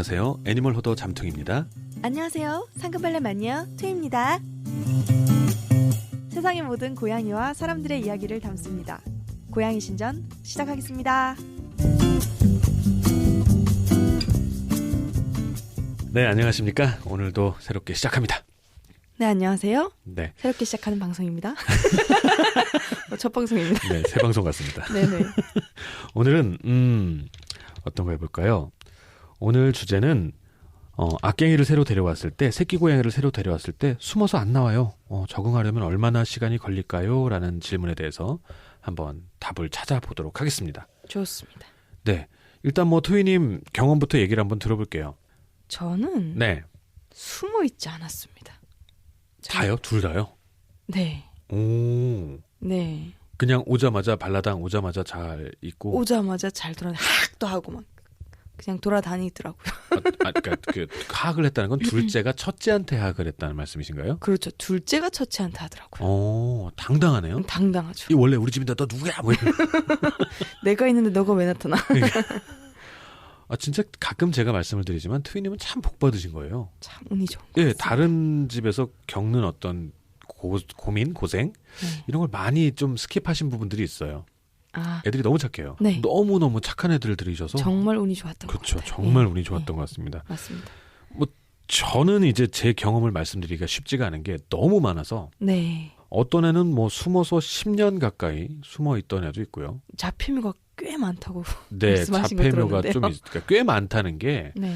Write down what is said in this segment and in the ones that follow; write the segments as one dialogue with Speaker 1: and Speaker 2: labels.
Speaker 1: 안녕하세요. 애니멀 호더 잠퉁입니다.
Speaker 2: 안녕하세요. 상큼발레 마녀 투입니다. 세상의 모든 고양이와 사람들의 이야기를 담습니다. 고양이 신전 시작하겠습니다.
Speaker 1: 네, 안녕하십니까. 오늘도 새롭게 시작합니다.
Speaker 2: 네, 안녕하세요.
Speaker 1: 네,
Speaker 2: 새롭게 시작하는 방송입니다. 첫 방송입니다.
Speaker 1: 네, 새 방송 같습니다.
Speaker 2: 네네.
Speaker 1: 오늘은 어떤 거 해볼까요? 오늘 주제는 악갱이를 새로 데려왔을 때, 새끼 고양이를 새로 데려왔을 때 숨어서 안 나와요. 적응하려면 얼마나 시간이 걸릴까요? 라는 질문에 대해서 한번 답을 찾아보도록 하겠습니다.
Speaker 2: 좋습니다.
Speaker 1: 네, 일단 토이님 경험부터 얘기를 한번 들어볼게요.
Speaker 2: 저는
Speaker 1: 네,
Speaker 2: 숨어 있지 않았습니다.
Speaker 1: 다요? 둘 다요?
Speaker 2: 네.
Speaker 1: 오,
Speaker 2: 네.
Speaker 1: 그냥 오자마자 발라당 오자마자 잘 있고
Speaker 2: 오자마자 잘 돌아다니 학도 하고 막 그냥 돌아다니더라고요.
Speaker 1: 그러니까 그 하악을 했다는 건 둘째가 첫째한테 하악을 했다는 말씀이신가요?
Speaker 2: 그렇죠. 둘째가 첫째한테 하더라고요.
Speaker 1: 당당하네요.
Speaker 2: 당당하죠.
Speaker 1: 이 원래 우리 집인데 너 누구야? 뭐 이런.
Speaker 2: 내가 있는데 너가 왜 나타나?
Speaker 1: 진짜 가끔 제가 말씀을 드리지만 트위님은 참 복 받으신 거예요.
Speaker 2: 참 운이 좋은 것
Speaker 1: 예,
Speaker 2: 같습니다.
Speaker 1: 다른 집에서 겪는 어떤 고민, 고생
Speaker 2: 네.
Speaker 1: 이런 걸 많이 좀 스킵하신 부분들이 있어요.
Speaker 2: 아,
Speaker 1: 애들이 너무 착해요.
Speaker 2: 네.
Speaker 1: 너무너무 착한 애들을 들이셔서
Speaker 2: 정말 운이 좋았던 것
Speaker 1: 그렇죠.
Speaker 2: 같아요.
Speaker 1: 정말
Speaker 2: 예.
Speaker 1: 운이 좋았던
Speaker 2: 예.
Speaker 1: 것 같습니다.
Speaker 2: 맞습니다.
Speaker 1: 저는 이제 제 경험을 말씀드리기가 쉽지가 않은 게 너무 많아서
Speaker 2: 네.
Speaker 1: 어떤 애는 숨어서 10년 가까이 숨어 있던 애도 있고요.
Speaker 2: 잡히미가 꽤 많다고.
Speaker 1: 네,
Speaker 2: 말씀하신 거
Speaker 1: 자폐묘가
Speaker 2: 들었는데요.
Speaker 1: 좀 그러니까 꽤 많다는 게
Speaker 2: 네.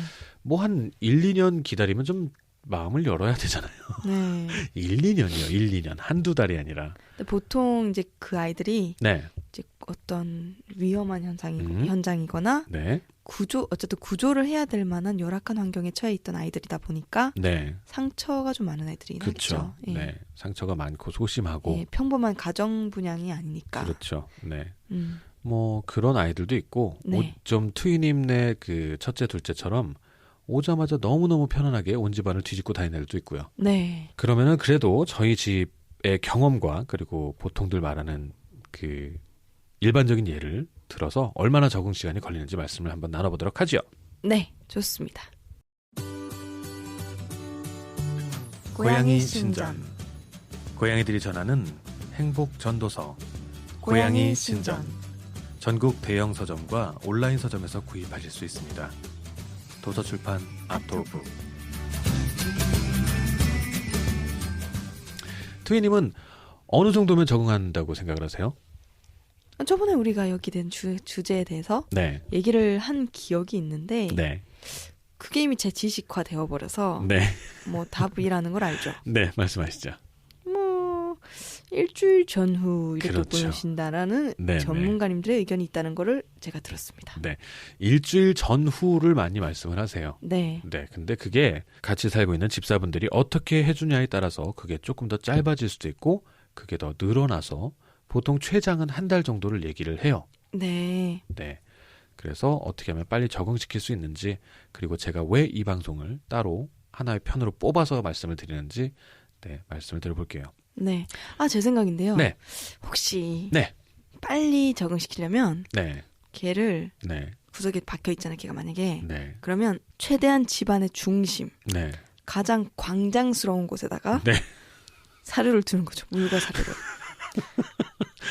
Speaker 1: 한 1, 2년 기다리면 좀 마음을 열어야 되잖아요.
Speaker 2: 네.
Speaker 1: 1, 2년이요. 1, 2년. 한두 달이 아니라.
Speaker 2: 근데 보통 이제 그 아이들이
Speaker 1: 네.
Speaker 2: 이제 어떤 위험한 현장이거나
Speaker 1: 네.
Speaker 2: 어쨌든 구조를 해야 될 만한 열악한 환경에 처해 있던 아이들이다 보니까
Speaker 1: 네.
Speaker 2: 상처가 좀 많은 애들이
Speaker 1: 그렇죠.
Speaker 2: 있죠. 예.
Speaker 1: 네. 상처가 많고 소심하고.
Speaker 2: 예, 평범한 가정 분양이 아니니까.
Speaker 1: 그렇죠. 네.
Speaker 2: 음.
Speaker 1: 그런 아이들도 있고
Speaker 2: 네.
Speaker 1: 좀 트위님네 그 첫째 둘째처럼 오자마자 너무너무 편안하게 온 집안을 뒤집고 다니는 애들도 있고요.
Speaker 2: 네.
Speaker 1: 그러면은 그래도 저희 집의 경험과 그리고 보통들 말하는 그 일반적인 예를 들어서 얼마나 적응 시간이 걸리는지 말씀을 한번 나눠보도록 하죠.
Speaker 2: 네. 좋습니다.
Speaker 1: 고양이 신전. 고양이들이 전하는 행복 전도서. 고양이 신전. 전국 대형 서점과 온라인 서점에서 구입하실 수 있습니다. 도서출판 아토북. 트위님은 어느 정도면 적응한다고 생각을 하세요?
Speaker 2: 저번에 우리가 여기 된 주제에 대해서
Speaker 1: 네.
Speaker 2: 얘기를 한 기억이 있는데
Speaker 1: 네.
Speaker 2: 그게 이미 제 지식화 되어버려서
Speaker 1: 네.
Speaker 2: 답이라는 걸 알죠.
Speaker 1: 네. 말씀하시죠.
Speaker 2: 일주일 전후 이렇게
Speaker 1: 그렇죠.
Speaker 2: 보내신다라는
Speaker 1: 네,
Speaker 2: 전문가님들의 의견이 있다는 거를 제가 들었습니다.
Speaker 1: 네. 일주일 전후를 많이 말씀을 하세요.
Speaker 2: 네.
Speaker 1: 네. 근데 그게 같이 살고 있는 집사분들이 어떻게 해주냐에 따라서 그게 조금 더 짧아질 수도 있고 그게 더 늘어나서 보통 최장은 한 달 정도를 얘기를 해요.
Speaker 2: 네.
Speaker 1: 네. 그래서 어떻게 하면 빨리 적응시킬 수 있는지 그리고 제가 왜 이 방송을 따로 하나의 편으로 뽑아서 말씀을 드리는지 말씀을 드려볼게요.
Speaker 2: 네. 제 생각인데요.
Speaker 1: 네.
Speaker 2: 혹시
Speaker 1: 네.
Speaker 2: 빨리 적응시키려면
Speaker 1: 네.
Speaker 2: 걔를
Speaker 1: 네.
Speaker 2: 구석에 박혀 있잖아요. 걔가 만약에.
Speaker 1: 네.
Speaker 2: 그러면 최대한 집안의 중심,
Speaker 1: 네.
Speaker 2: 가장 광장스러운 곳에다가
Speaker 1: 네.
Speaker 2: 사료를 두는 거죠. 물과 사료를.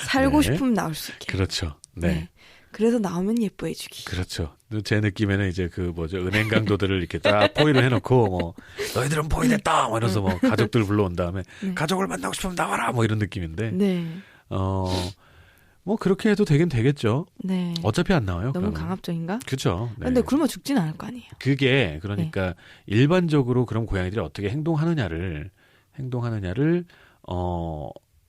Speaker 2: 살고
Speaker 1: 네.
Speaker 2: 싶으면 나올 수 있게.
Speaker 1: 그렇죠. 네.
Speaker 2: 그래서 나오면 예뻐해주기.
Speaker 1: 그렇죠. 제 느낌에는 이제 은행 강도들을 이렇게 딱 포위를 해놓고 너희들은 포위됐다 이러면서 가족들 불러온 다음에 가족을 만나고 싶으면 나와라 이런 느낌인데
Speaker 2: 네.
Speaker 1: 그렇게 해도 되긴 되겠죠.
Speaker 2: 네.
Speaker 1: 어차피 안 나와요.
Speaker 2: 너무
Speaker 1: 그러면.
Speaker 2: 강압적인가?
Speaker 1: 그렇죠. 네.
Speaker 2: 근데 굶어 죽지는 않을 거 아니에요.
Speaker 1: 그게 그러니까 일반적으로 그런 고양이들이 어떻게 행동하느냐를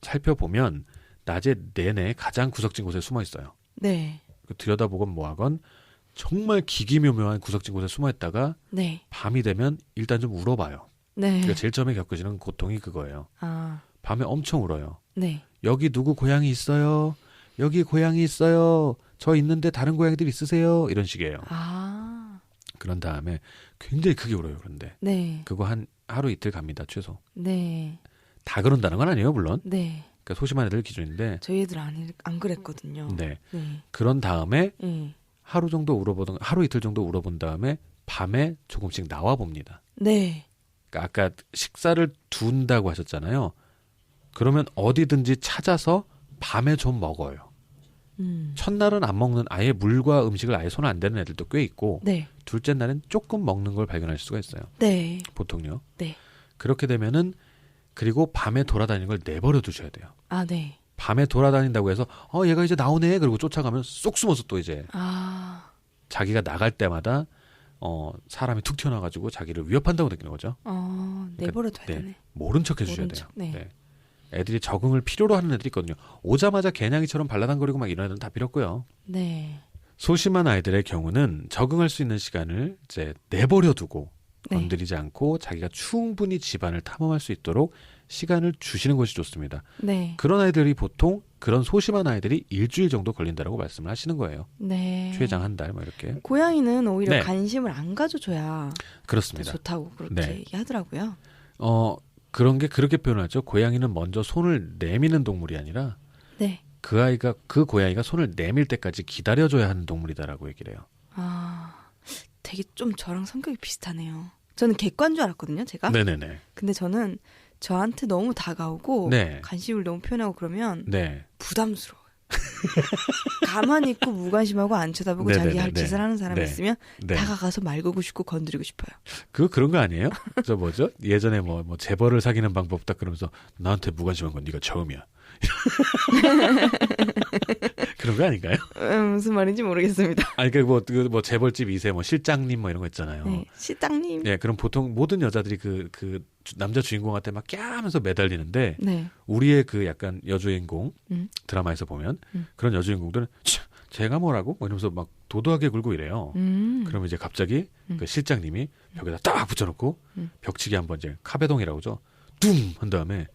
Speaker 1: 살펴보면 낮에 내내 가장 구석진 곳에 숨어 있어요.
Speaker 2: 네.
Speaker 1: 들여다보건 뭐하건 정말 기기묘묘한 구석진 곳에 숨어있다가
Speaker 2: 네.
Speaker 1: 밤이 되면 일단 좀 울어봐요.
Speaker 2: 네.
Speaker 1: 그러니까 제일 처음에 겪으시는 고통이 그거예요. 밤에 엄청 울어요.
Speaker 2: 네.
Speaker 1: 여기 누구 고양이 있어요? 여기 고양이 있어요. 저 있는데 다른 고양이들 있으세요? 이런 식이에요. 그런 다음에 굉장히 크게 울어요. 그런데
Speaker 2: 네.
Speaker 1: 그거 하루 이틀 갑니다. 최소.
Speaker 2: 네.
Speaker 1: 다 그런다는 건 아니에요. 물론.
Speaker 2: 네.
Speaker 1: 그러니까 소심한 애들 기준인데.
Speaker 2: 저희 애들 안 그랬거든요.
Speaker 1: 네.
Speaker 2: 네.
Speaker 1: 그런 다음에
Speaker 2: 네.
Speaker 1: 하루 이틀 정도 울어본 다음에 밤에 조금씩 나와 봅니다.
Speaker 2: 네.
Speaker 1: 그러니까 아까 식사를 둔다고 하셨잖아요. 그러면 어디든지 찾아서 밤에 좀 먹어요. 첫날은 안 먹는 아예 물과 음식을 아예 손 안 대는 애들도 꽤 있고
Speaker 2: 네.
Speaker 1: 둘째 날은 조금 먹는 걸 발견할 수가 있어요.
Speaker 2: 네.
Speaker 1: 보통요.
Speaker 2: 네.
Speaker 1: 그렇게 되면은 그리고 밤에 돌아다니는 걸 내버려 두셔야 돼요.
Speaker 2: 아, 네.
Speaker 1: 밤에 돌아다닌다고 해서 얘가 이제 나오네 그리고 쫓아가면 쏙 숨어서 또 이제 자기가 나갈 때마다 사람이 툭 튀어나와가지고 자기를 위협한다고 느끼는 거죠.
Speaker 2: 내버려 둬야
Speaker 1: 네,
Speaker 2: 되네.
Speaker 1: 모른 척 해주셔야 돼요.
Speaker 2: 네.
Speaker 1: 네. 애들이 적응을 필요로 하는 애들이 있거든요. 오자마자 개냥이처럼 발라당거리고 막 이런 애들은 다 필요 없고요.
Speaker 2: 네.
Speaker 1: 소심한 아이들의 경우는 적응할 수 있는 시간을 이제 내버려 두고
Speaker 2: 네.
Speaker 1: 건드리지 않고 자기가 충분히 집안을 탐험할 수 있도록 시간을 주시는 것이 좋습니다.
Speaker 2: 네.
Speaker 1: 그런 아이들이 보통 그런 소심한 아이들이 일주일 정도 걸린다고 말씀을 하시는 거예요.
Speaker 2: 네.
Speaker 1: 최장 한 달 뭐 이렇게.
Speaker 2: 고양이는 오히려
Speaker 1: 네.
Speaker 2: 관심을 안 가져줘야
Speaker 1: 그렇습니다.
Speaker 2: 더 좋다고 그렇게
Speaker 1: 네.
Speaker 2: 얘기하더라고요.
Speaker 1: 그런 게 그렇게 표현하죠. 고양이는 먼저 손을 내미는 동물이 아니라
Speaker 2: 네.
Speaker 1: 그 고양이가 손을 내밀 때까지 기다려줘야 하는 동물이다라고 얘기를 해요.
Speaker 2: 되게 좀 저랑 성격이 비슷하네요. 저는 객관인 줄 알았거든요, 제가.
Speaker 1: 네네네.
Speaker 2: 근데 저는 저한테 너무 다가오고
Speaker 1: 네.
Speaker 2: 관심을 너무 표현하고 그러면
Speaker 1: 네.
Speaker 2: 부담스러워요. 가만히 있고 무관심하고 안 쳐다보고
Speaker 1: 네네네네.
Speaker 2: 자기 할 짓을 하는 사람이
Speaker 1: 네.
Speaker 2: 있으면
Speaker 1: 네.
Speaker 2: 다가가서 말걸고 싶고 건드리고 싶어요.
Speaker 1: 그런 거 아니에요? 저 뭐죠? 예전에 뭐 재벌을 사귀는 방법 딱 그러면서 나한테 무관심한 건 네가 처음이야. 그런 거 아닌가요?
Speaker 2: 무슨 말인지 모르겠습니다.
Speaker 1: 아니 뭐 재벌집 2세 뭐 실장님 뭐 이런 거 있잖아요.
Speaker 2: 네, 시장님.
Speaker 1: 네, 그럼 보통 모든 여자들이 그 남자 주인공한테 막 꺄하면서 매달리는데
Speaker 2: 네.
Speaker 1: 우리의 그 약간 여주인공
Speaker 2: 드라마에서
Speaker 1: 보면 그런 여주인공들은 제가 뭐라고? 뭐 이러면서 막 도도하게 굴고 이래요. 그러면 이제 갑자기 그 실장님이 벽에다 딱 붙여놓고 벽치기 한번 이제 카베동이라고 하죠. 뚱! 한 다음에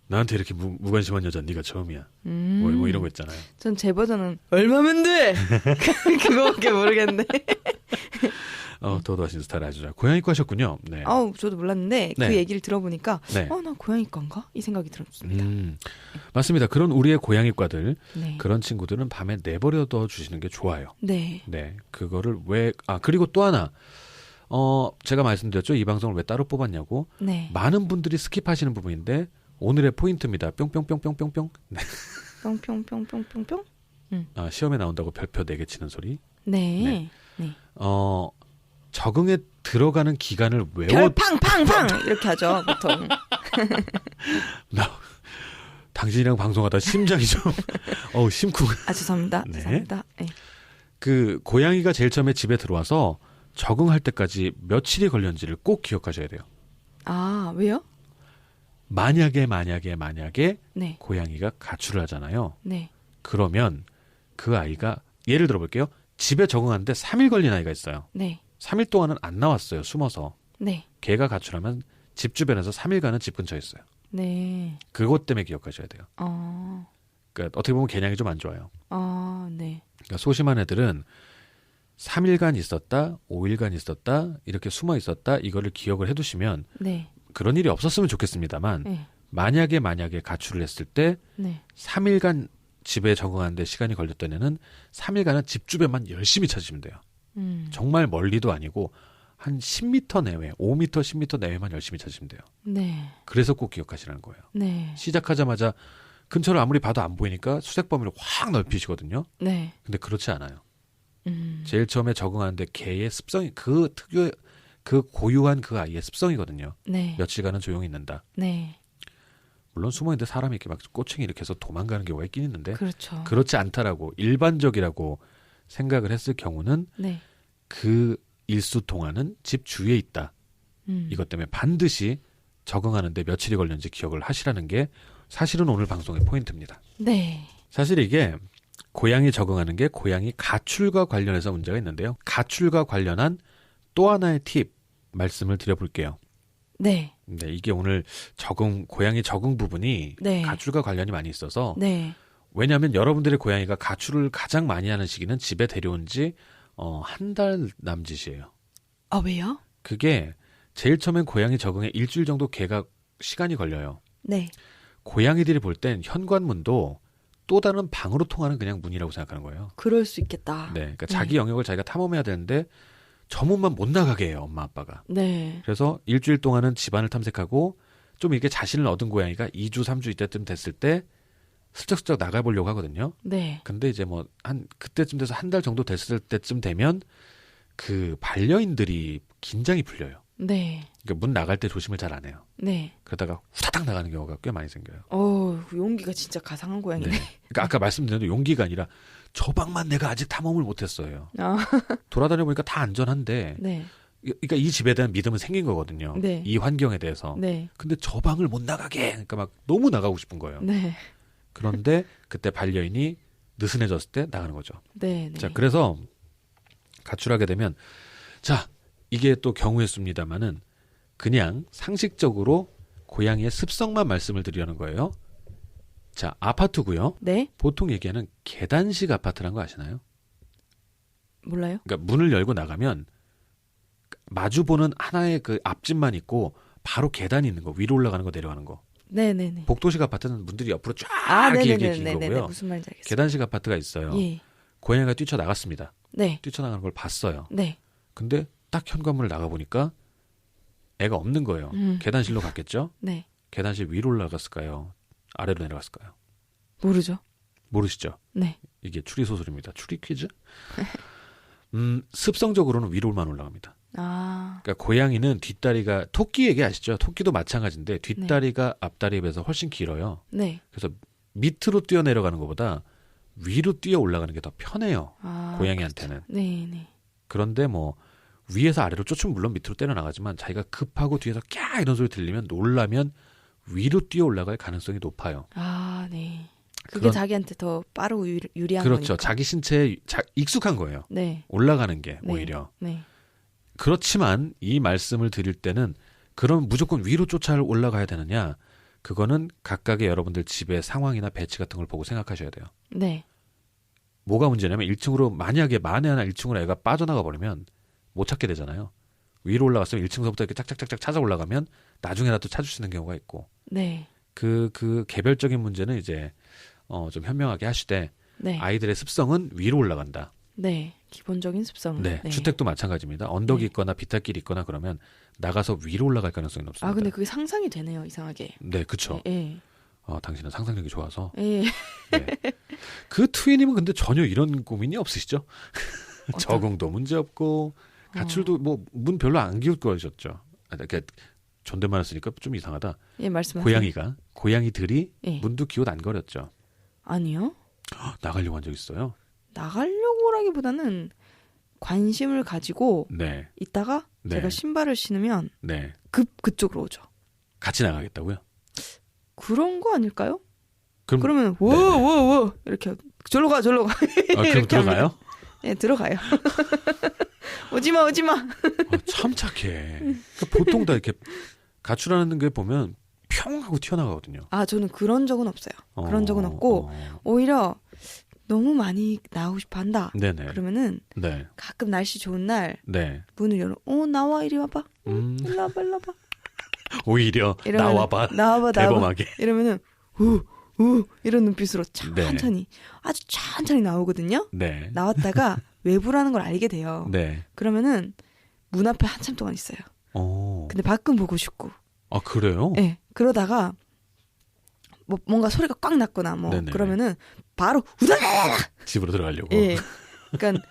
Speaker 1: 나한테 이렇게 무관심한 여자 네가 처음이야. 뭐 이런 거 있잖아요.
Speaker 2: 전 제 버전은 얼마면 돼? 그거밖에 모르겠는데.
Speaker 1: 도도하신 스타일 아주 잘. 고양이과 하셨군요. 네.
Speaker 2: 저도 몰랐는데
Speaker 1: 네.
Speaker 2: 그 얘기를 들어보니까
Speaker 1: 네.
Speaker 2: 나 고양이과인가? 이 생각이 들었습니다.
Speaker 1: 맞습니다. 그런 우리의 고양이과들
Speaker 2: 네.
Speaker 1: 그런 친구들은 밤에 내버려둬 주시는 게 좋아요.
Speaker 2: 네.
Speaker 1: 네. 그거를 그리고 또 하나 제가 말씀드렸죠. 이 방송을 왜 따로 뽑았냐고.
Speaker 2: 네.
Speaker 1: 많은 분들이 스킵하시는 부분인데 오늘의 포인트입니다. 뿅뿅뿅뿅뿅뿅. 네.
Speaker 2: 뿅뿅뿅뿅뿅뿅.
Speaker 1: 시험에 나온다고 별표 4개 치는 소리.
Speaker 2: 네. 네.
Speaker 1: 적응에 들어가는 기간을
Speaker 2: 별팡팡팡 이렇게 하죠 보통.
Speaker 1: 당신이랑 방송하다 심장이 좀 심쿵.
Speaker 2: 죄송합니다.
Speaker 1: 네.
Speaker 2: 죄송합니다. 네.
Speaker 1: 그 고양이가 제일 처음에 집에 들어와서 적응할 때까지 며칠이 걸렸는지를 꼭 기억하셔야 돼요.
Speaker 2: 왜요?
Speaker 1: 만약에
Speaker 2: 네.
Speaker 1: 고양이가 가출을 하잖아요.
Speaker 2: 네.
Speaker 1: 그러면 그 아이가 예를 들어 볼게요. 집에 적응하는데 3일 걸린 아이가 있어요.
Speaker 2: 네.
Speaker 1: 3일 동안은 안 나왔어요. 숨어서.
Speaker 2: 네.
Speaker 1: 걔가 가출하면 집 주변에서 3일간은 집 근처에 있어요.
Speaker 2: 네.
Speaker 1: 그것 때문에 기억하셔야 돼요. 그러니까 어떻게 보면 개냥이 좀 안 좋아요.
Speaker 2: 네.
Speaker 1: 그러니까 소심한 애들은 3일간 있었다, 5일간 있었다, 이렇게 숨어 있었다, 이거를 기억을 해두시면
Speaker 2: 네.
Speaker 1: 그런 일이 없었으면 좋겠습니다만
Speaker 2: 네.
Speaker 1: 만약에 가출을 했을 때
Speaker 2: 네.
Speaker 1: 3일간 집에 적응하는데 시간이 걸렸던 애는 3일간은 집 주변만 열심히 찾으시면 돼요. 정말 멀리도 아니고 한 10m 내외, 5m, 10m 내외만 열심히 찾으시면 돼요.
Speaker 2: 네.
Speaker 1: 그래서 꼭 기억하시라는 거예요.
Speaker 2: 네.
Speaker 1: 시작하자마자 근처를 아무리 봐도 안 보이니까 수색 범위를 확 넓히시거든요.
Speaker 2: 네.
Speaker 1: 근데 그렇지 않아요. 제일 처음에 적응하는데 개의 습성이 그 고유한 그 아이의 습성이거든요.
Speaker 2: 네.
Speaker 1: 며칠간은 조용히 있는다.
Speaker 2: 네.
Speaker 1: 물론 숨어있는데 사람이 이렇게 막 꼬챙이 이렇게 해서 도망가는 경우가 있긴 있는데
Speaker 2: 그렇죠.
Speaker 1: 그렇지 않다라고 일반적이라고 생각을 했을 경우는
Speaker 2: 네.
Speaker 1: 그 일수 동안은 집 주위에 있다. 이것 때문에 반드시 적응하는데 며칠이 걸렸는지 기억을 하시라는 게 사실은 오늘 방송의 포인트입니다.
Speaker 2: 네.
Speaker 1: 사실 이게 고양이 적응하는 게 고양이 가출과 관련해서 문제가 있는데요. 가출과 관련한 또 하나의 팁 말씀을 드려볼게요.
Speaker 2: 네.
Speaker 1: 네, 이게 오늘 고양이 적응 부분이
Speaker 2: 네.
Speaker 1: 가출과 관련이 많이 있어서
Speaker 2: 네.
Speaker 1: 왜냐하면 여러분들의 고양이가 가출을 가장 많이 하는 시기는 집에 데려온 지 한 달 남짓이에요.
Speaker 2: 왜요?
Speaker 1: 그게 제일 처음엔 고양이 적응에 일주일 정도 걔가 시간이 걸려요.
Speaker 2: 네.
Speaker 1: 고양이들이 볼 땐 현관문도 또 다른 방으로 통하는 그냥 문이라고 생각하는 거예요.
Speaker 2: 그럴 수 있겠다.
Speaker 1: 네, 그러니까 자기 영역을 자기가 탐험해야 되는데 저 몸만 못 나가게 해요, 엄마 아빠가.
Speaker 2: 네.
Speaker 1: 그래서 일주일 동안은 집안을 탐색하고 좀 이렇게 자신을 얻은 고양이가 2주, 3주 이때쯤 됐을 때 슬쩍슬쩍 나가보려고 하거든요.
Speaker 2: 네.
Speaker 1: 근데 이제 뭐 그때쯤 돼서 한 달 정도 됐을 때쯤 되면 그 반려인들이 긴장이 풀려요.
Speaker 2: 네.
Speaker 1: 그러니까 문 나갈 때 조심을 잘 안 해요.
Speaker 2: 네.
Speaker 1: 그러다가 후다닥 나가는 경우가 꽤 많이 생겨요.
Speaker 2: 용기가 진짜 가상한 고양이네.
Speaker 1: 네. 그러니까 아까 말씀드린 대로 용기가 아니라 저 방만 내가 아직 탐험을 못했어요.
Speaker 2: 아.
Speaker 1: 돌아다녀 보니까 다 안전한데,
Speaker 2: 네.
Speaker 1: 그러니까 이 집에 대한 믿음은 생긴 거거든요.
Speaker 2: 네.
Speaker 1: 이 환경에 대해서.
Speaker 2: 네.
Speaker 1: 근데 저 방을 못 나가게, 그러니까 막 너무 나가고 싶은 거예요.
Speaker 2: 네.
Speaker 1: 그런데 그때 반려인이 느슨해졌을 때 나가는 거죠.
Speaker 2: 네. 네.
Speaker 1: 자, 그래서 가출하게 되면, 자, 이게 또 경우의 수입니다만은 그냥 상식적으로 고양이의 습성만 말씀을 드리려는 거예요. 자, 아파트고요.
Speaker 2: 네.
Speaker 1: 보통 얘기하는 계단식 아파트란 거 아시나요?
Speaker 2: 몰라요?
Speaker 1: 그러니까 문을 열고 나가면 마주보는 하나의 그 앞집만 있고 바로 계단이 있는 거, 위로 올라가는 거, 내려가는 거.
Speaker 2: 네네네.
Speaker 1: 복도식 아파트는 문들이 옆으로 쫙 길게 긴 거고요.
Speaker 2: 무슨 말인지 알겠어요.
Speaker 1: 계단식 아파트가 있어요.
Speaker 2: 예.
Speaker 1: 고양이가 뛰쳐나갔습니다.
Speaker 2: 네.
Speaker 1: 뛰쳐나가는 걸 봤어요.
Speaker 2: 네.
Speaker 1: 근데 딱 현관문을 나가보니까 애가 없는 거예요. 계단실로 갔겠죠?
Speaker 2: 네.
Speaker 1: 계단실 위로 올라갔을까요? 아래로 내려갔을까요?
Speaker 2: 모르죠.
Speaker 1: 모르시죠?
Speaker 2: 네.
Speaker 1: 이게 추리 소설입니다. 추리 퀴즈? 습성적으로는 위로만 올라갑니다.
Speaker 2: 아.
Speaker 1: 그러니까 고양이는 뒷다리가, 토끼 얘기 아시죠? 토끼도 마찬가지인데 뒷다리가 앞다리에 비해서 훨씬 길어요.
Speaker 2: 네.
Speaker 1: 그래서 밑으로 뛰어 내려가는 것보다 위로 뛰어 올라가는 게 더 편해요.
Speaker 2: 아,
Speaker 1: 고양이한테는.
Speaker 2: 그렇죠. 네, 네.
Speaker 1: 그런데 뭐 위에서 아래로 쫓으면 물론 밑으로 때려 나가지만 자기가 급하고 뒤에서 꺄 이런 소리 들리면 놀라면 위로 뛰어 올라갈 가능성이 높아요.
Speaker 2: 아, 네. 그게
Speaker 1: 그런-
Speaker 2: 자기한테 더 빠르고 유리한
Speaker 1: 그렇죠.
Speaker 2: 거니까.
Speaker 1: 자기 신체에 익숙한 거예요.
Speaker 2: 네.
Speaker 1: 올라가는 게
Speaker 2: 네.
Speaker 1: 오히려.
Speaker 2: 네.
Speaker 1: 그렇지만 이 말씀을 드릴 때는 그럼 무조건 위로 쫓아 올라가야 되느냐? 그거는 각각의 여러분들 집의 상황이나 배치 같은 걸 보고 생각하셔야 돼요.
Speaker 2: 네.
Speaker 1: 뭐가 문제냐면 1층으로 만약에 만에 하나 1층으로 애가 빠져나가 버리면 못 찾게 되잖아요. 위로 올라갔으면 1층서부터 이렇게 짝짝짝짝 찾아 올라가면 나중에라도 찾을 수 있는 경우가 있고
Speaker 2: 네.
Speaker 1: 그 개별적인 문제는 이제 좀 현명하게 하시되
Speaker 2: 네.
Speaker 1: 아이들의 습성은 위로 올라간다.
Speaker 2: 네. 기본적인 습성.
Speaker 1: 네, 주택도 마찬가지입니다. 언덕이
Speaker 2: 네.
Speaker 1: 있거나 비탈길이 있거나 그러면 나가서 위로 올라갈 가능성이 높습니다.
Speaker 2: 아, 근데 그게 상상이 되네요, 이상하게.
Speaker 1: 네, 그렇죠.
Speaker 2: 예.
Speaker 1: 당신은 상상력이 좋아서.
Speaker 2: 예.
Speaker 1: 네. 그 트위님은 근데 전혀 이런 고민이 없으시죠?
Speaker 2: 어떤-
Speaker 1: 적응도 문제 없고 가출도 뭐 문 별로 안 기울 거셨죠. 그러니까 존댓말 쓰니까 좀 이상하다.
Speaker 2: 예, 말씀하세요.
Speaker 1: 고양이들이
Speaker 2: 예.
Speaker 1: 문도 기웃 안 거렸죠.
Speaker 2: 아니요.
Speaker 1: 나가려고 한 적 있어요?
Speaker 2: 나가려고라기보다는 관심을 가지고
Speaker 1: 네,
Speaker 2: 있다가
Speaker 1: 네.
Speaker 2: 제가 신발을 신으면
Speaker 1: 네.
Speaker 2: 그쪽으로 오죠.
Speaker 1: 같이 나가겠다고요?
Speaker 2: 그런 거 아닐까요?
Speaker 1: 그럼
Speaker 2: 그러면
Speaker 1: 네, 네.
Speaker 2: 워 이렇게 절로 가.
Speaker 1: 그럼
Speaker 2: 이렇게
Speaker 1: 들어가요?
Speaker 2: 예, 들어가요. 오지마.
Speaker 1: 참 착해. 그러니까 보통 다 이렇게 가출하는 게 보면 평 하고 튀어나가거든요.
Speaker 2: 아, 저는 그런 적은 없어요. 그런 적은 없고 오히려 너무 많이 나오고 싶어 한다.
Speaker 1: 네네.
Speaker 2: 그러면은
Speaker 1: 네,
Speaker 2: 가끔 날씨 좋은 날
Speaker 1: 네.
Speaker 2: 문을 열어. 나와, 이리 와봐. 일로 와봐.
Speaker 1: 오히려
Speaker 2: 이러면은,
Speaker 1: 나와봐.
Speaker 2: 나와봐.
Speaker 1: 대범하게.
Speaker 2: 이러면은 이런 눈빛으로 천천히 아주 천천히 나오거든요.
Speaker 1: 네.
Speaker 2: 나왔다가 외부라는 걸 알게 돼요.
Speaker 1: 네.
Speaker 2: 그러면은 문 앞에 한참 동안 있어요. 근데 밖은 보고 싶고.
Speaker 1: 아, 그래요?
Speaker 2: 예. 그러다가 뭐 뭔가 소리가 꽉 났거나 뭐
Speaker 1: 네네.
Speaker 2: 그러면은 바로 우다다다.
Speaker 1: 집으로 들어가려고.
Speaker 2: 예. 그러니까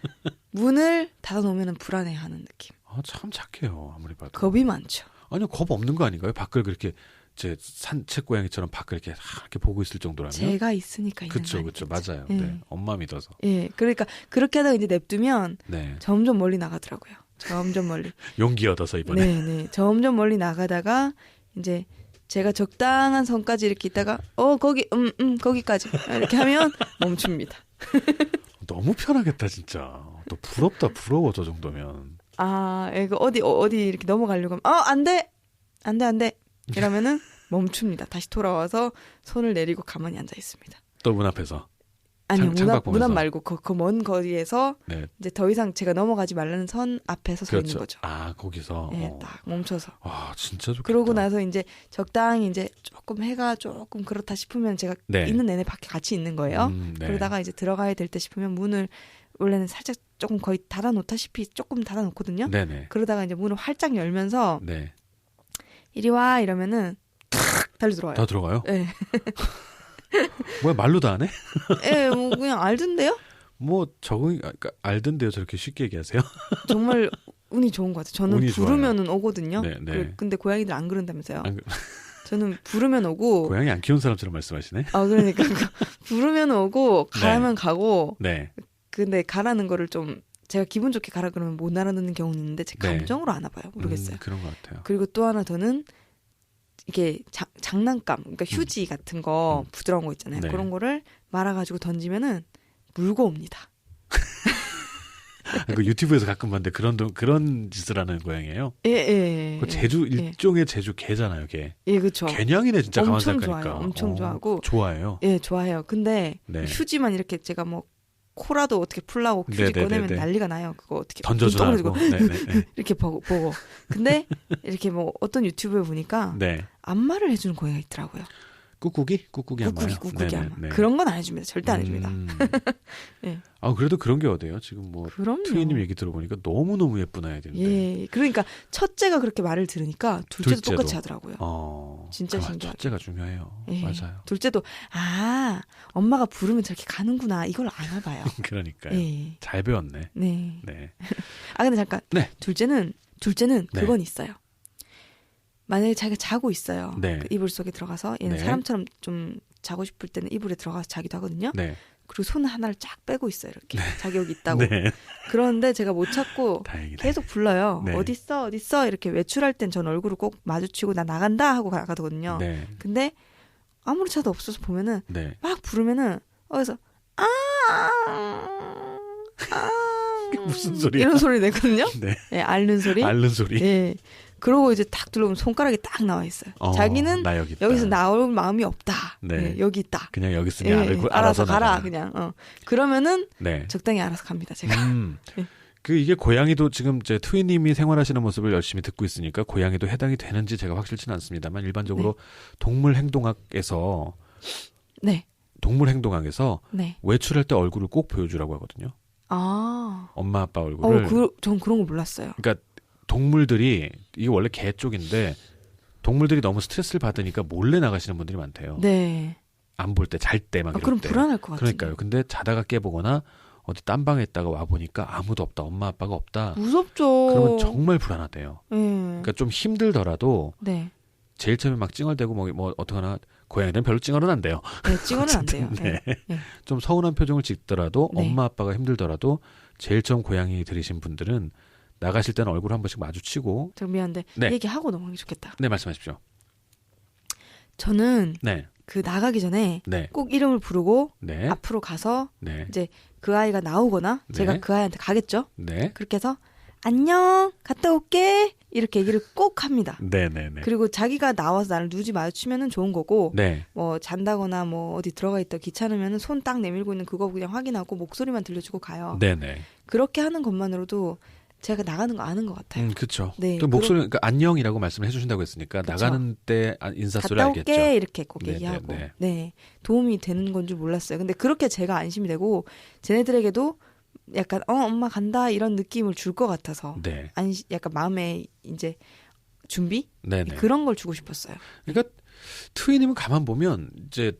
Speaker 2: 문을 닫아 놓으면은 불안해하는 느낌.
Speaker 1: 참 착해요. 아무리 봐도.
Speaker 2: 겁이 많죠.
Speaker 1: 아니요, 겁 없는 거 아닌가요? 밖을 그렇게 제 산책 고양이처럼 밖을 이렇게 보고 있을 정도라면.
Speaker 2: 제가 있으니까 있는
Speaker 1: 그렇죠,
Speaker 2: 거
Speaker 1: 그렇죠,
Speaker 2: 아니겠죠.
Speaker 1: 맞아요.
Speaker 2: 예.
Speaker 1: 네, 엄마 믿어서.
Speaker 2: 예. 그러니까 그렇게 하다가 이제 냅두면
Speaker 1: 네.
Speaker 2: 점점 멀리 나가더라고요. 점점 멀리.
Speaker 1: 용기 얻어서 이번에.
Speaker 2: 네. 점점 멀리 나가다가 이제 제가 적당한 선까지 이렇게 있다가 거기까지 이렇게 하면 멈춥니다.
Speaker 1: 너무 편하겠다 진짜. 너 부럽다, 부러워 저 정도면.
Speaker 2: 아, 이거 어디 이렇게 넘어가려고 하면 안 돼. 이러면은 멈춥니다. 다시 돌아와서 손을 내리고 가만히 앉아 있습니다.
Speaker 1: 또 문 앞에서.
Speaker 2: 아니요,
Speaker 1: 창밖
Speaker 2: 문
Speaker 1: 보면서.
Speaker 2: 앞 말고 그 먼 거리에서
Speaker 1: 네.
Speaker 2: 이제 더 이상 제가 넘어가지 말라는 선 앞에서 서 있는 거죠.
Speaker 1: 아, 거기서.
Speaker 2: 네, 딱 멈춰서.
Speaker 1: 아, 진짜 좋겠다.
Speaker 2: 그러고 나서 이제 적당히 이제 조금 해가 조금 그렇다 싶으면 제가
Speaker 1: 네.
Speaker 2: 있는 내내 밖에 같이 있는 거예요.
Speaker 1: 네.
Speaker 2: 그러다가 이제 들어가야 될 때 싶으면 문을 원래는 살짝 조금 거의 닫아놓다시피 조금 닫아놓거든요.
Speaker 1: 네네.
Speaker 2: 그러다가 이제 문을 활짝 열면서
Speaker 1: 네.
Speaker 2: 이리 와 이러면은 탁 달려들어와요.
Speaker 1: 더 들어가요?
Speaker 2: 네.
Speaker 1: 뭐야 말로 다 하네?
Speaker 2: 예, 뭐 그냥 알던데요?
Speaker 1: 뭐 그러니까 알던데요 저렇게 쉽게 얘기하세요?
Speaker 2: 정말 운이 좋은 것 같아요. 저는
Speaker 1: 운이
Speaker 2: 부르면은 오거든요.
Speaker 1: 네, 네.
Speaker 2: 근데 고양이들 안 그런다면서요?
Speaker 1: 안
Speaker 2: 저는 부르면 오고.
Speaker 1: 고양이 안 키운 사람처럼 말씀하시네.
Speaker 2: 그러니까 부르면 오고 가라면 가고.
Speaker 1: 네.
Speaker 2: 근데 가라는 거를 좀 제가 기분 좋게 가라 그러면 못 알아듣는 경우는 있는데 제
Speaker 1: 네.
Speaker 2: 감정으로 아나 봐요. 모르겠어요.
Speaker 1: 그런 것 같아요.
Speaker 2: 그리고 또 하나 더는 이게 장난감, 그러니까 휴지 같은 거 부드러운 거 있잖아요.
Speaker 1: 네.
Speaker 2: 그런 거를 말아가지고 던지면은 물고 옵니다.
Speaker 1: 그 유튜브에서 가끔 봤는데 그런 짓을 하는 고양이에요.
Speaker 2: 예.
Speaker 1: 그 제주 일종의 제주 개잖아요, 개.
Speaker 2: 예, 그렇죠.
Speaker 1: 개냥이네 진짜 가만
Speaker 2: 엄청
Speaker 1: 생각하니까.
Speaker 2: 좋아요. 엄청 좋아하고.
Speaker 1: 좋아해요.
Speaker 2: 예, 좋아해요. 근데
Speaker 1: 네.
Speaker 2: 휴지만 이렇게 제가 뭐 코라도 어떻게 풀라고 휴지
Speaker 1: 네네네네.
Speaker 2: 꺼내면 난리가 나요. 그거 어떻게
Speaker 1: 던져주고
Speaker 2: 이렇게 보고. 근데 이렇게 뭐 어떤 유튜브에 보니까
Speaker 1: 네.
Speaker 2: 안마를 해주는 고양이가 있더라고요.
Speaker 1: 꾹꾹이 안마요.
Speaker 2: 꾹꾹이 안마. 그런 건 안 해줍니다. 절대 안 해줍니다. 네.
Speaker 1: 그래도 그런 게 어때요? 지금 뭐 트위님 얘기 들어보니까 너무 예쁜 아이들인데.
Speaker 2: 예. 그러니까 첫째가 그렇게 말을 들으니까 둘째도 똑같이 하더라고요. 진짜 신기하죠.
Speaker 1: 첫째가 중요해요.
Speaker 2: 예.
Speaker 1: 맞아요.
Speaker 2: 둘째도 엄마가 부르면 저렇게 가는구나 이걸 아나 봐요.
Speaker 1: 그러니까요.
Speaker 2: 예.
Speaker 1: 잘 배웠네.
Speaker 2: 네.
Speaker 1: 네.
Speaker 2: 근데 잠깐.
Speaker 1: 네.
Speaker 2: 둘째는
Speaker 1: 네.
Speaker 2: 그건 있어요. 만약에 자기가 자고 있어요.
Speaker 1: 네.
Speaker 2: 그 이불 속에 들어가서 얘는
Speaker 1: 네.
Speaker 2: 사람처럼 좀 자고 싶을 때는 이불에 들어가서 자기도 하거든요.
Speaker 1: 네.
Speaker 2: 그리고 손 하나를 쫙 빼고 있어요. 이렇게 자기 여기 있다고.
Speaker 1: 네.
Speaker 2: 그런데 제가 못 찾고
Speaker 1: 다행이네.
Speaker 2: 계속 불러요.
Speaker 1: 네.
Speaker 2: 어딨어 이렇게 외출할 땐 전 얼굴을 꼭 마주치고 나 나간다 하고 나가거든요.
Speaker 1: 네.
Speaker 2: 근데 아무리 찾아도 없어서 보면은
Speaker 1: 네.
Speaker 2: 막 부르면은 어디서
Speaker 1: 무슨 소리야?
Speaker 2: 이런 소리 내거든요.
Speaker 1: 네.
Speaker 2: 네, 앓는 소리.
Speaker 1: 앓는 소리.
Speaker 2: 네. 그러고 이제 딱 들어오면 손가락이 딱 나와 있어요. 자기는
Speaker 1: 나 여기 있다.
Speaker 2: 여기서 나올 마음이 없다.
Speaker 1: 네.
Speaker 2: 네, 여기 있다.
Speaker 1: 그냥 여기 있으면
Speaker 2: 알아서 가라.
Speaker 1: 나가라.
Speaker 2: 그냥. 그러면은
Speaker 1: 네.
Speaker 2: 적당히 알아서 갑니다. 제가.
Speaker 1: 네. 이게 고양이도 지금 이제 트위님이 생활하시는 모습을 열심히 듣고 있으니까 고양이도 해당이 되는지 제가 확실치는 않습니다만 일반적으로 동물 행동학에서
Speaker 2: 네.
Speaker 1: 외출할 때 얼굴을 꼭 보여주라고 하거든요. 엄마 아빠 얼굴을.
Speaker 2: 전 그런 거 몰랐어요.
Speaker 1: 그러니까 동물들이 이게 원래 개 쪽인데 동물들이 너무 스트레스를 받으니까 몰래 나가시는 분들이 많대요.
Speaker 2: 네.
Speaker 1: 안 볼 때 잘 때 막 이럴
Speaker 2: 그럼
Speaker 1: 때.
Speaker 2: 불안할 것 같아요.
Speaker 1: 그러니까요. 근데 자다가 깨보거나 어디 딴 방에 있다가 와 보니까 아무도 없다. 엄마 아빠가 없다.
Speaker 2: 무섭죠.
Speaker 1: 그러면 정말 불안하대요.
Speaker 2: 네.
Speaker 1: 그러니까 좀 힘들더라도
Speaker 2: 네.
Speaker 1: 제일 처음에 막 찡얼대고 뭐 어떡하나 고양이는 별로 찡얼은 안 돼요.
Speaker 2: 네, 찡얼은 안 돼요.
Speaker 1: 네.
Speaker 2: 네.
Speaker 1: 좀 서운한 표정을 짓더라도
Speaker 2: 네.
Speaker 1: 엄마 아빠가 힘들더라도 제일 처음 고양이 들이신 분들은 나가실 때는 얼굴 한 번씩 마주치고.
Speaker 2: 저 미안한데
Speaker 1: 네.
Speaker 2: 얘기하고 넘어가기 좋겠다.
Speaker 1: 네, 말씀하십시오.
Speaker 2: 저는
Speaker 1: 네.
Speaker 2: 그 나가기 전에
Speaker 1: 네.
Speaker 2: 꼭 이름을 부르고
Speaker 1: 네.
Speaker 2: 앞으로 가서
Speaker 1: 네.
Speaker 2: 이제 그 아이가 나오거나
Speaker 1: 네.
Speaker 2: 제가 그 아이한테 가겠죠.
Speaker 1: 네.
Speaker 2: 그렇게 해서 안녕 갔다 올게 이렇게 얘기를 꼭 합니다.
Speaker 1: 네네네.
Speaker 2: 그리고 자기가 나와서 나를 누지 마주치면은 좋은 거고
Speaker 1: 네.
Speaker 2: 뭐 잔다거나 뭐 어디 들어가 있다 귀찮으면은 손 딱 내밀고 있는 그거 그냥 확인하고 목소리만 들려주고 가요.
Speaker 1: 네네.
Speaker 2: 그렇게 하는 것만으로도 제가 나가는 거 아는 것 같아요.
Speaker 1: 그렇죠.
Speaker 2: 네,
Speaker 1: 또 목소리, 그러니까 안녕이라고 말씀을 해주신다고 했으니까
Speaker 2: 그쵸.
Speaker 1: 나가는 때 인사소리
Speaker 2: 갔다
Speaker 1: 알겠죠.
Speaker 2: 올게 이렇게 꼭
Speaker 1: 네,
Speaker 2: 얘기하고
Speaker 1: 네, 네.
Speaker 2: 네 도움이 되는 건 줄 몰랐어요. 근데 그렇게 제가 안심이 되고 쟤네들에게도 약간 엄마 간다 이런 느낌을 줄 것 같아서
Speaker 1: 네.
Speaker 2: 약간 마음에 이제 준비
Speaker 1: 네네.
Speaker 2: 그런 걸 주고 싶었어요.
Speaker 1: 그러니까 트위님은 가만 보면 이제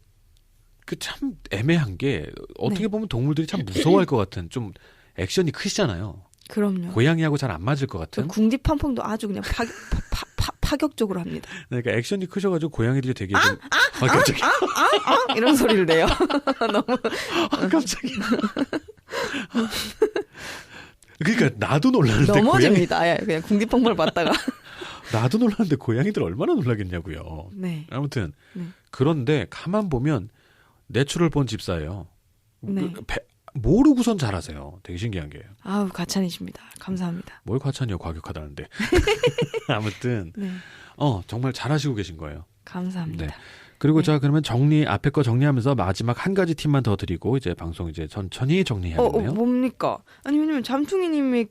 Speaker 1: 그 참 애매한 게 어떻게
Speaker 2: 네.
Speaker 1: 보면 동물들이 참 무서워할 것 같은 좀 액션이 크시잖아요.
Speaker 2: 그럼요.
Speaker 1: 고양이하고 잘 안 맞을 것 같은.
Speaker 2: 궁디팡팡도 아주 그냥 파격적으로 합니다.
Speaker 1: 그러니까 액션이 크셔가지고 고양이들이 되게 좀 깜짝이야.
Speaker 2: 이런 소리를 내요. 너무
Speaker 1: 깜짝이야. 그러니까 나도 놀랐는데
Speaker 2: 넘어집니다. 그냥 궁디팡팡을 봤다가
Speaker 1: 나도 놀랐는데 고양이들 얼마나 놀라겠냐고요.
Speaker 2: 네.
Speaker 1: 아무튼
Speaker 2: 네.
Speaker 1: 그런데 가만 보면 내추럴 본 집사예요.
Speaker 2: 네.
Speaker 1: 모르고선 잘하세요. 되게 신기한 게.
Speaker 2: 아우 과찬이십니다. 감사합니다.
Speaker 1: 뭘 과찬이요, 과격하다는데. 아무튼
Speaker 2: 네.
Speaker 1: 정말 잘하시고 계신 거예요.
Speaker 2: 감사합니다.
Speaker 1: 네. 그리고
Speaker 2: 네.
Speaker 1: 자 그러면 앞에 거 정리하면서 마지막 한 가지 팁만 더 드리고 이제 방송 이제 천천히 정리해야겠네요.
Speaker 2: 뭡니까? 아니 왜냐면 잠퉁이님이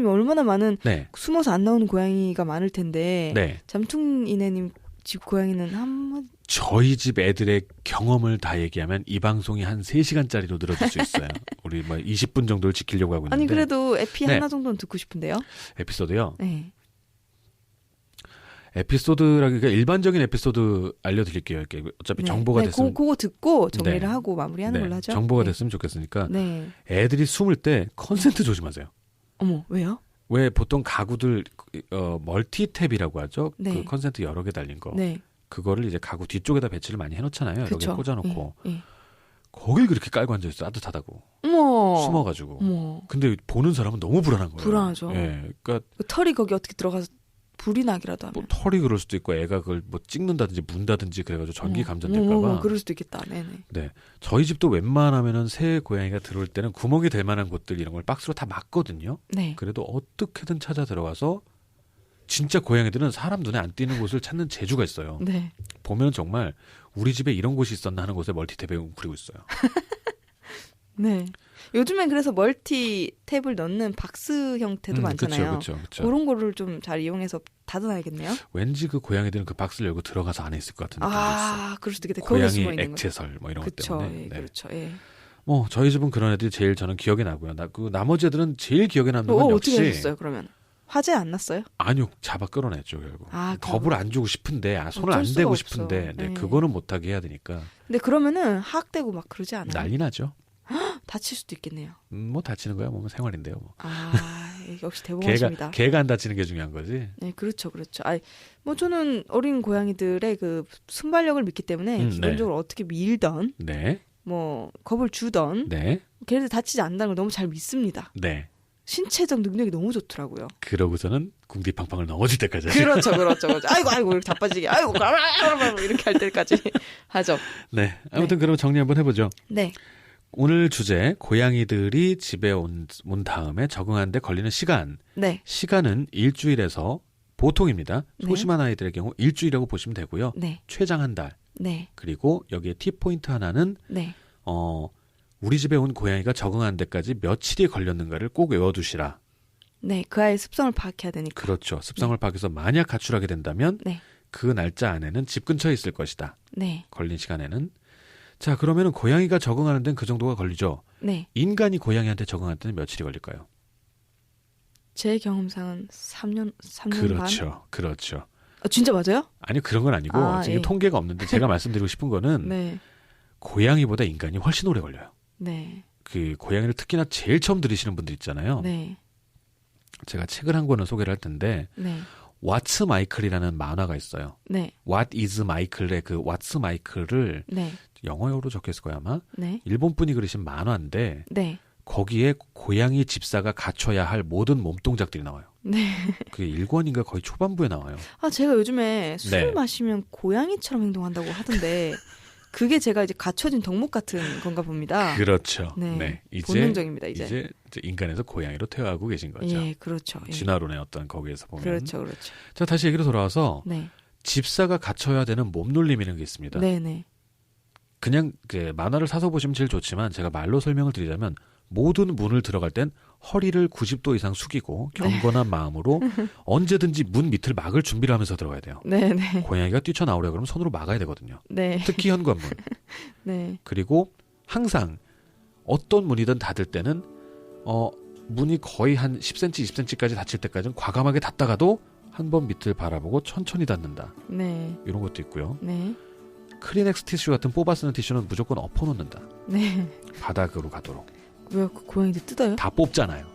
Speaker 2: 얼마나 많은
Speaker 1: 네.
Speaker 2: 숨어서 안 나오는 고양이가 많을 텐데
Speaker 1: 네.
Speaker 2: 잠퉁이네님 집 고양이는 한번
Speaker 1: 저희 집 애들의 경험을 다 얘기하면 이 방송이 한 3시간짜리로 늘어질 수 있어요. 우리 우리 뭐 20분 정도를 지키려고 하고 있는데.
Speaker 2: 아니 그래도 에피
Speaker 1: 네.
Speaker 2: 하나 정도는 듣고 싶은데요.
Speaker 1: 에피소드요.
Speaker 2: 네.
Speaker 1: 에피소드라기가 일반적인 에피소드 알려드릴게요. 이렇게 어차피
Speaker 2: 네.
Speaker 1: 정보가
Speaker 2: 네,
Speaker 1: 됐으면
Speaker 2: 그거 듣고 정리를
Speaker 1: 네.
Speaker 2: 하고 마무리하는 걸로 하죠.
Speaker 1: 정보가
Speaker 2: 네.
Speaker 1: 됐으면 좋겠으니까
Speaker 2: 네.
Speaker 1: 애들이 숨을 때 컨센트 조심하세요.
Speaker 2: 어머 왜요?
Speaker 1: 왜 보통 가구들 멀티탭이라고 하죠.
Speaker 2: 네.
Speaker 1: 그 컨센트 여러 개 달린 거.
Speaker 2: 네.
Speaker 1: 그거를 이제 가구 뒤쪽에다 배치를 많이 해놓잖아요. 여기
Speaker 2: 그쵸.
Speaker 1: 꽂아놓고
Speaker 2: 예, 예.
Speaker 1: 거길 그렇게 깔고 앉아있어. 따뜻하다고.
Speaker 2: 어머.
Speaker 1: 숨어가지고.
Speaker 2: 어머.
Speaker 1: 근데 보는 사람은 너무 불안한 거예요.
Speaker 2: 불안하죠.
Speaker 1: 예, 그러니까
Speaker 2: 그 털이 거기 어떻게 들어가서 불이 나기라도 하면.
Speaker 1: 뭐 털이 그럴 수도 있고 애가 그걸 뭐 찍는다든지 문다든지 그래가지고 전기 감전될까봐.
Speaker 2: 그럴 수도 있겠다. 네네.
Speaker 1: 네, 저희 집도 웬만하면은 새 고양이가 들어올 때는 구멍이 될 만한 곳들 이런 걸 박스로 다 막거든요.
Speaker 2: 네.
Speaker 1: 그래도 어떻게든 찾아 들어가서 진짜 고양이들은 사람 눈에 안 띄는 곳을 찾는 재주가 있어요.
Speaker 2: 네.
Speaker 1: 보면 정말 우리 집에 이런 곳이 있었나 하는 곳에 멀티탭에 웅크리고 있어요.
Speaker 2: 네. 요즘엔 그래서 멀티 탭을 넣는 박스 형태도 많잖아요.
Speaker 1: 그렇죠.
Speaker 2: 그런 거를 좀 잘 이용해서 닫아놔야겠네요.
Speaker 1: 왠지 그 고양이들은 그 박스를 열고 들어가서 안에 있을 것 같은 느낌이 있어요.
Speaker 2: 그럴 수도 있겠다. 거기 숨어
Speaker 1: 고양이
Speaker 2: 있는 거.
Speaker 1: 액체설 뭐 이런 것
Speaker 2: 그렇죠.
Speaker 1: 때문에.
Speaker 2: 예,
Speaker 1: 네.
Speaker 2: 그렇죠. 예.
Speaker 1: 뭐 저희 집은 그런 애들이 제일 저는 기억에 나고요. 그 나머지 애들은 제일 기억에 남는 건 역시
Speaker 2: 어떻게 하셨어요? 그러면 화재 안 났어요?
Speaker 1: 아니요, 잡아 끌어냈죠 결국.
Speaker 2: 아,
Speaker 1: 겁을 안 주고 싶은데, 손을
Speaker 2: 어쩔
Speaker 1: 안
Speaker 2: 수가
Speaker 1: 대고
Speaker 2: 없어.
Speaker 1: 싶은데, 네,
Speaker 2: 네.
Speaker 1: 그거는 못하게 해야 되니까
Speaker 2: 근데 그러면은 하악되고 막 그러지 않아요?
Speaker 1: 난리 나죠.
Speaker 2: 다칠 수도 있겠네요.
Speaker 1: 뭐 다치는 거야, 뭐 생활인데요. 뭐.
Speaker 2: 역시 대범하십니다.
Speaker 1: 개가 안 다치는 게 중요한 거지.
Speaker 2: 네, 그렇죠. 뭐 저는 어린 고양이들의 그 순발력을 믿기 때문에 기본적으로 어떻게 밀던,
Speaker 1: 네,
Speaker 2: 뭐 겁을 주던,
Speaker 1: 네,
Speaker 2: 걔네들 다치지 않는다는 걸 너무 잘 믿습니다.
Speaker 1: 네.
Speaker 2: 신체적 능력이 너무 좋더라고요.
Speaker 1: 그러고서는 궁디팡팡을 넘어질 때까지 하죠.
Speaker 2: 그렇죠. 아이고 이렇게 자빠지게, 아이고 이렇게 할 때까지 하죠.
Speaker 1: 네, 아무튼 그럼 정리 한번 해보죠.
Speaker 2: 네,
Speaker 1: 오늘 주제 고양이들이 집에 온 다음에 적응하는데 걸리는 시간.
Speaker 2: 네,
Speaker 1: 시간은 일주일에서 보통입니다.
Speaker 2: 네.
Speaker 1: 소심한 아이들의 경우 일주일이라고 보시면 되고요.
Speaker 2: 네,
Speaker 1: 최장 한 달.
Speaker 2: 네,
Speaker 1: 그리고 여기에 팁 포인트 하나는
Speaker 2: 네,
Speaker 1: 우리 집에 온 고양이가 적응하는 데까지 며칠이 걸렸는가를 꼭 외워두시라.
Speaker 2: 네. 그 아이의 습성을 파악해야 되니까.
Speaker 1: 그렇죠. 습성을 파악해서 만약 가출하게 된다면
Speaker 2: 네,
Speaker 1: 그 날짜 안에는 집 근처에 있을 것이다.
Speaker 2: 네,
Speaker 1: 걸린 시간에는. 자, 그러면은 고양이가 적응하는 데는 그 정도가 걸리죠.
Speaker 2: 네.
Speaker 1: 인간이 고양이한테 적응할 때는 며칠이 걸릴까요?
Speaker 2: 제 경험상은 3년 반.
Speaker 1: 그렇죠.
Speaker 2: 진짜 맞아요?
Speaker 1: 아니 그런 건 아니고 지금
Speaker 2: 예.
Speaker 1: 통계가 없는데 제가 말씀드리고 싶은 거는
Speaker 2: 네,
Speaker 1: 고양이보다 인간이 훨씬 오래 걸려요.
Speaker 2: 네,
Speaker 1: 그 고양이를 특히나 제일 처음 들으시는 분들 있잖아요.
Speaker 2: 네,
Speaker 1: 제가 책을 한 권을 소개를 할 텐데
Speaker 2: 네,
Speaker 1: What's Michael이라는 만화가 있어요.
Speaker 2: 네,
Speaker 1: What is Michael의 그 What's Michael을
Speaker 2: 네,
Speaker 1: 영어로 적혀 있을 거야 아마.
Speaker 2: 네,
Speaker 1: 일본 분이 그리신 만화인데
Speaker 2: 네,
Speaker 1: 거기에 고양이 집사가 갖춰야 할 모든 몸동작들이 나와요.
Speaker 2: 네.
Speaker 1: 그게 1권인가 거의 초반부에 나와요.
Speaker 2: 제가 요즘에 술
Speaker 1: 네.
Speaker 2: 마시면 고양이처럼 행동한다고 하던데 그게 제가 이제 갖춰진 덕목 같은 건가 봅니다.
Speaker 1: 그렇죠.
Speaker 2: 네.
Speaker 1: 이제
Speaker 2: 본능적입니다. 이제
Speaker 1: 인간에서 고양이로 퇴화하고 계신 거죠.
Speaker 2: 예, 그렇죠. 예.
Speaker 1: 진화론의 어떤 거기에서 보면.
Speaker 2: 그렇죠.
Speaker 1: 자, 다시 얘기로 돌아와서
Speaker 2: 네,
Speaker 1: 집사가 갖춰야 되는 몸놀림이라는 게 있습니다.
Speaker 2: 네, 네,
Speaker 1: 그냥 만화를 사서 보시면 제일 좋지만 제가 말로 설명을 드리자면 모든 문을 들어갈 땐 허리를 90도 이상 숙이고 경건한 마음으로 언제든지 문 밑을 막을 준비를 하면서 들어가야 돼요.
Speaker 2: 네, 네,
Speaker 1: 고양이가 뛰쳐나오려 그러면 손으로 막아야 되거든요.
Speaker 2: 네,
Speaker 1: 특히 현관문.
Speaker 2: 네,
Speaker 1: 그리고 항상 어떤 문이든 닫을 때는 문이 거의 한 10cm, 20cm까지 닫힐 때까지는 과감하게 닫다가도 한 번 밑을 바라보고 천천히 닫는다.
Speaker 2: 네,
Speaker 1: 이런 것도 있고요.
Speaker 2: 네,
Speaker 1: 크리넥스 티슈 같은 뽑아 쓰는 티슈는 무조건 엎어놓는다.
Speaker 2: 네.
Speaker 1: 바닥으로 가도록.
Speaker 2: 왜 그 고양이들 뜯어요?
Speaker 1: 다 뽑잖아요.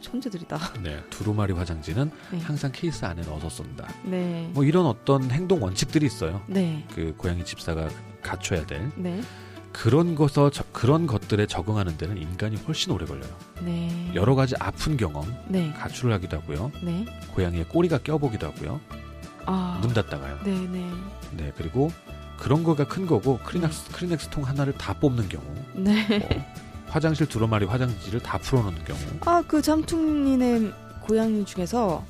Speaker 2: 천재들이다.
Speaker 1: 네, 두루마리 화장지는
Speaker 2: 네.
Speaker 1: 항상 케이스 안에 넣어서 쏜다.
Speaker 2: 네,
Speaker 1: 뭐 이런 어떤 행동 원칙들이 있어요.
Speaker 2: 네,
Speaker 1: 그 고양이 집사가 갖춰야 될
Speaker 2: 네,
Speaker 1: 그런 것들에 적응하는 데는 인간이 훨씬 오래 걸려요.
Speaker 2: 네,
Speaker 1: 여러 가지 아픈 경험,
Speaker 2: 네,
Speaker 1: 가출을 하기도 하고요.
Speaker 2: 네,
Speaker 1: 고양이의 꼬리가 껴보기도 하고요. 문 닫다가요.
Speaker 2: 네, 네,
Speaker 1: 네, 그리고 그런 거가 큰 거고 크리넥스 통 하나를 다 뽑는 경우,
Speaker 2: 네.
Speaker 1: 뭐 화장실 두루마리 화장지를 다 풀어놓는 경우.
Speaker 2: 그 잠퉁이네 고양이 중에서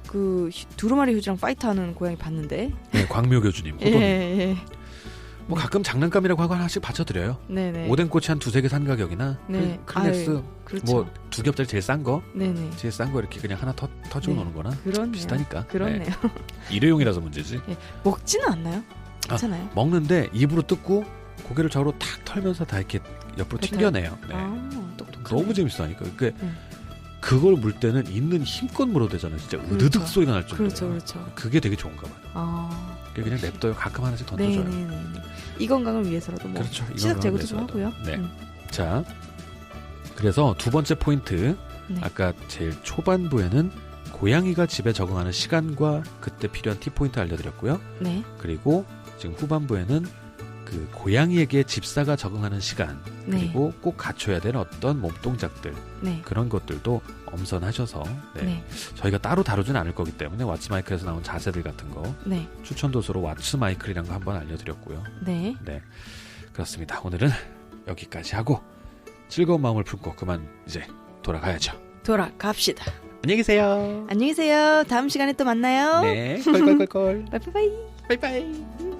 Speaker 2: 그 두루마리 휴지랑 파이트하는 고양이 봤는데.
Speaker 1: 네, 광묘교주님, 호동님.
Speaker 2: 예.
Speaker 1: 뭐 가끔 장난감이라고 하고 하나씩 받쳐드려요.
Speaker 2: 네네.
Speaker 1: 오뎅꼬치 한 2-3개 산 가격이나
Speaker 2: 네.
Speaker 1: 크리넥스
Speaker 2: 그렇죠.
Speaker 1: 뭐 2겹짜리 제일 싼 거,
Speaker 2: 네네.
Speaker 1: 제일 싼 거 이렇게 그냥 하나 터지고
Speaker 2: 네.
Speaker 1: 노는 거나
Speaker 2: 그렇네요.
Speaker 1: 비슷하니까.
Speaker 2: 그렇네요.
Speaker 1: 네. 일회용이라서 문제지.
Speaker 2: 네. 먹지는 않나요? 괜찮아요?
Speaker 1: 먹는데 입으로 뜯고 고개를 좌우로 탁 털면서 다 이렇게 옆으로 튕겨내요. 네. 너무 재밌어 하니까. 그걸 물 때는 있는 힘껏 물어도 되잖아요. 진짜 으드득 소리가 날 정도로.
Speaker 2: 그렇죠.
Speaker 1: 그게 되게 좋은가 봐요. 그냥 냅둬요. 가끔 하나씩 던져줘요.
Speaker 2: 네네네. 이 건강을 위해서라도 뭐
Speaker 1: 그렇죠.
Speaker 2: 시작 제거도 좀 하고요.
Speaker 1: 네. 자, 그래서 두 번째 포인트.
Speaker 2: 네.
Speaker 1: 아까 제일 초반부에는 고양이가 집에 적응하는 시간과 그때 필요한 팁포인트 알려드렸고요.
Speaker 2: 네.
Speaker 1: 그리고 지금 후반부에는 그 고양이에게 집사가 적응하는 시간,
Speaker 2: 네.
Speaker 1: 그리고 꼭 갖춰야 되는 어떤 몸동작들,
Speaker 2: 네.
Speaker 1: 그런 것들도 엄선하셔서 저희가 따로 다루진 않을 거기 때문에 왓츠마이클에서 나온 자세들 같은 거 추천 도서로 왓츠마이클이라는 거 한번 알려드렸고요.
Speaker 2: 네.
Speaker 1: 그렇습니다. 오늘은 여기까지 하고 즐거운 마음을 품고 그만 이제 돌아가야죠.
Speaker 2: 돌아갑시다.
Speaker 1: 안녕히 계세요.
Speaker 2: 안녕히 계세요. 다음 시간에 또 만나요.
Speaker 1: 네. 꼴꼴꼴꼴.
Speaker 2: 바이바이.
Speaker 1: 바이바이.